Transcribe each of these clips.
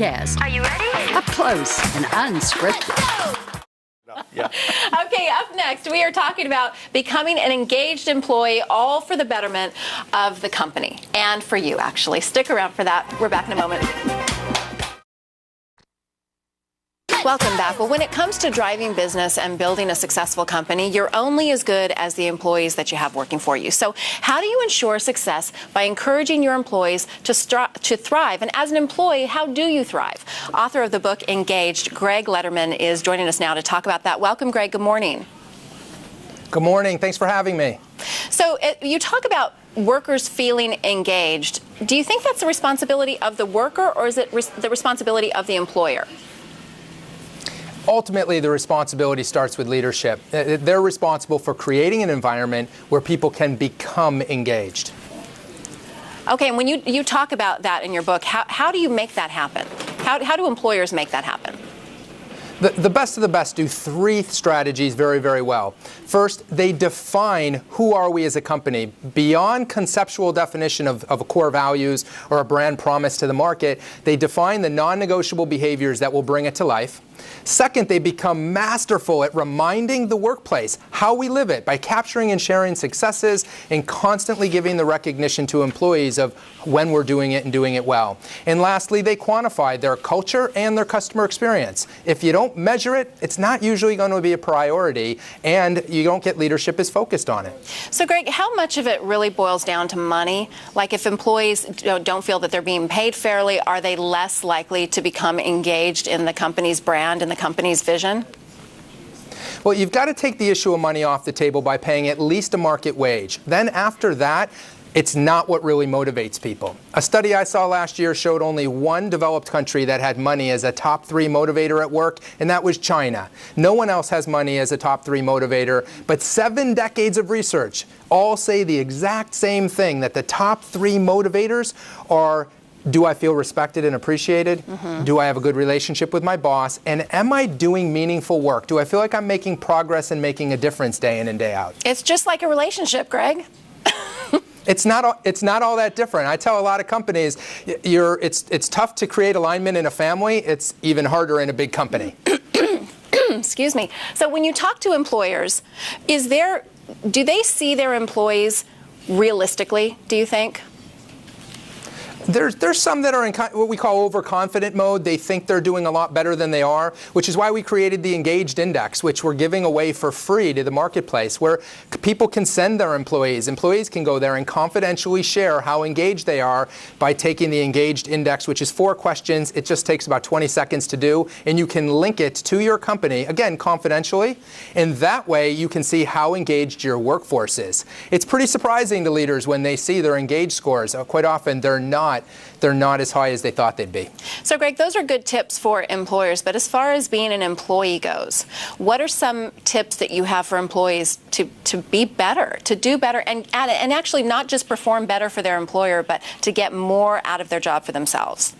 podcast. Are you ready? Up close and unscripted. Yeah. Okay, up next, we are talking about becoming an engaged employee, all for the betterment of the company and for you, actually. Stick around for that. We're back in a moment. Welcome back. Well, when it comes to driving business and building a successful company, you're only as good as the employees that you have working for you. So how do you ensure success by encouraging your employees to thrive? And as an employee, how do you thrive? Author of the book, Engaged, Gregg Lederman, is joining us now to talk about that. Welcome, Greg. Good morning. Good morning. Thanks for having me. So you talk about workers feeling engaged. Do you think that's the responsibility of the worker, or is it the responsibility of the employer? Ultimately, the responsibility starts with leadership. They're responsible for creating an environment where people can become engaged. Okay, and when you talk about that in your book, how do you make that happen? How do employers make that happen? The best of the best do three strategies very, very well. First, they define who are we as a company. Beyond conceptual definition of core values or a brand promise to the market, they define the non-negotiable behaviors that will bring it to life. Second, they become masterful at reminding the workplace how we live it by capturing and sharing successes and constantly giving the recognition to employees of when we're doing it and doing it well. And lastly, they quantify their culture and their customer experience. If you don't measure it, it's not usually going to be a priority, and you don't get leadership as focused on it. So, Greg, how much of it really boils down to money? Like, if employees don't feel that they're being paid fairly, are they less likely to become engaged in the company's brand and the company's vision? Well, you've got to take the issue of money off the table by paying at least a market wage. Then after that, it's not what really motivates people. A study I saw last year showed only one developed country that had money as a top 3 motivator at work, and that was China. No one else has money as a top 3 motivator, but 7 decades of research all say the exact same thing, that the top 3 motivators are: do I feel respected and appreciated? Mm-hmm. Do I have a good relationship with my boss? And am I doing meaningful work? Do I feel like I'm making progress and making a difference day in and day out? It's just like a relationship, Greg. It's not all that different. I tell a lot of companies, it's tough to create alignment in a family. It's even harder in a big company. Excuse me. So when you talk to employers, do they see their employees realistically, do you think? There's some that are in what we call overconfident mode. They think they're doing a lot better than they are, which is why we created the Engaged Index, which we're giving away for free to the marketplace, where people can send their employees. Employees can go there and confidentially share how engaged they are by taking the Engaged Index, which is 4 questions. It just takes about 20 seconds to do, and you can link it to your company, again, confidentially, and that way you can see how engaged your workforce is. It's pretty surprising to leaders when they see their engaged scores. Quite often they're not as high as they thought they'd be. So, Greg, those are good tips for employers, but as far as being an employee goes, what are some tips that you have for employees to be better, to do better, and actually not just perform better for their employer, but to get more out of their job for themselves?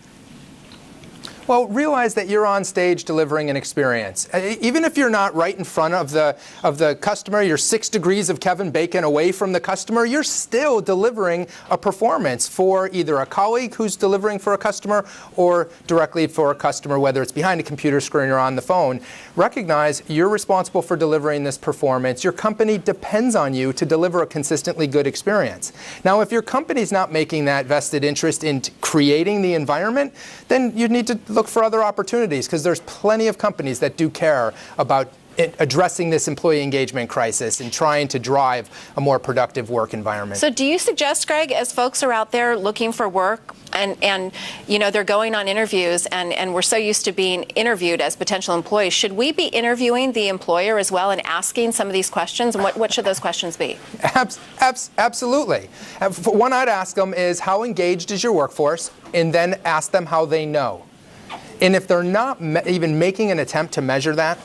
Well, realize that you're on stage delivering an experience. Even if you're not right in front of the customer, you're 6 degrees of Kevin Bacon away from the customer, you're still delivering a performance for either a colleague who's delivering for a customer or directly for a customer, whether it's behind a computer screen or on the phone. Recognize you're responsible for delivering this performance. Your company depends on you to deliver a consistently good experience. Now, if your company's not making that vested interest in creating the environment, then you need to look for other opportunities, because there's plenty of companies that do care about addressing this employee engagement crisis and trying to drive a more productive work environment. So do you suggest, Greg, as folks are out there looking for work and you know, they're going on interviews and we're so used to being interviewed as potential employees, should we be interviewing the employer as well and asking some of these questions? And what should those questions be? Absolutely. One I'd ask them is, how engaged is your workforce? And then ask them how they know. And if they're not even making an attempt to measure that,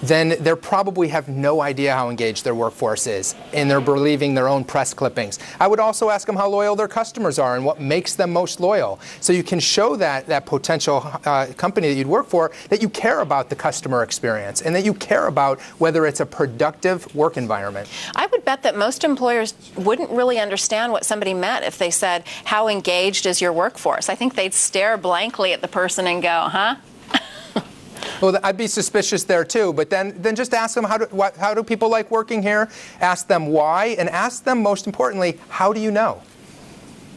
then they probably have no idea how engaged their workforce is, and they're believing their own press clippings. I would also ask them how loyal their customers are and what makes them most loyal. So you can show that potential company that you'd work for that you care about the customer experience and that you care about whether it's a productive work environment. I would bet that most employers wouldn't really understand what somebody meant if they said, how engaged is your workforce? I think they'd stare blankly at the person and go, huh? Well, I'd be suspicious there too, but then just ask them how do people like working here? Ask them why, and ask them, most importantly, how do you know?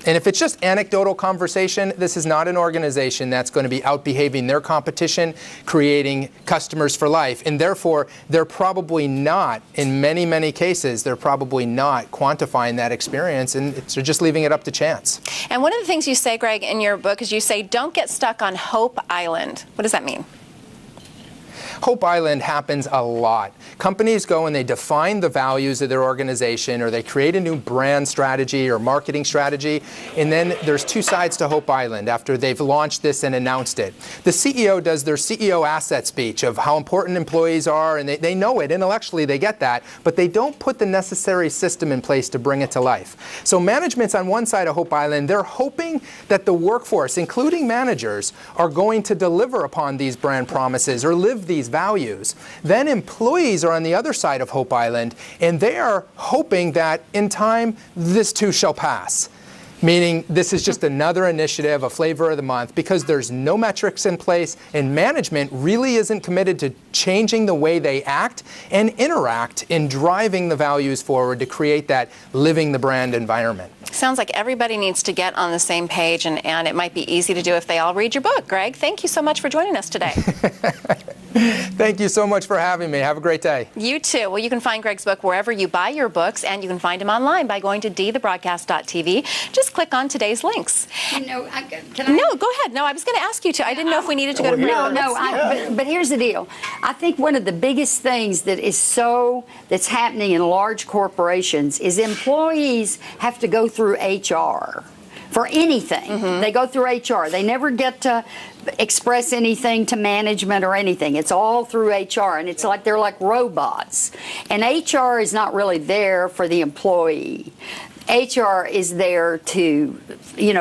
And if it's just anecdotal conversation, this is not an organization that's going to be outbehaving their competition, creating customers for life. And therefore, they're probably not, in many, many cases, they're probably not quantifying that experience, and they're just leaving it up to chance. And one of the things you say, Greg, in your book is you say, don't get stuck on Hope Island. What does that mean? Hope Island happens a lot. Companies go and they define the values of their organization, or they create a new brand strategy or marketing strategy, and then there's two sides to Hope Island after they've launched this and announced it. The CEO does their CEO asset speech of how important employees are, and they know it. Intellectually, they get that, but they don't put the necessary system in place to bring it to life. So management's on one side of Hope Island. They're hoping that the workforce, including managers, are going to deliver upon these brand promises or live these values. Then employees are on the other side of Hope Island, and they are hoping that in time this too shall pass. Meaning this is just another initiative, a flavor of the month, because there's no metrics in place and management really isn't committed to changing the way they act and interact in driving the values forward to create that living the brand environment. Sounds like everybody needs to get on the same page, and it might be easy to do if they all read your book. Greg, thank you so much for joining us today. Thank you so much for having me. Have a great day. You too. Well, you can find Greg's book wherever you buy your books, and you can find him online by going to dthebroadcast.tv. Just click on today's links. Can I? No, go ahead. No, I was going to ask you to. I didn't know if we needed to go to break. But here's the deal. I think one of the biggest things that's happening in large corporations is employees have to go through HR for anything. Mm-hmm. They go through HR. They never get to express anything to management or anything. It's all through HR, and it's like they're like robots. And HR is not really there for the employee. HR is there to,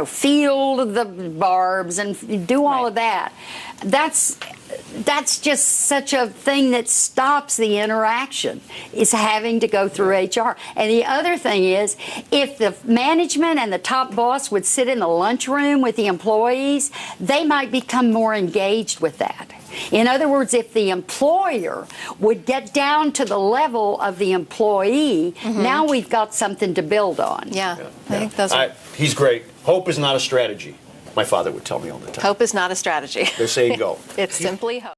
field the barbs and do all of that. That's just such a thing that stops the interaction, is having to go through HR. And the other thing is, if the management and the top boss would sit in the lunchroom with the employees, they might become more engaged with that. In other words, if the employer would get down to the level of the employee, now we've got something to build on. Yeah. I think those are... He's great. Hope is not a strategy. My father would tell me all the time. Hope is not a strategy. There you go. It's simply hope.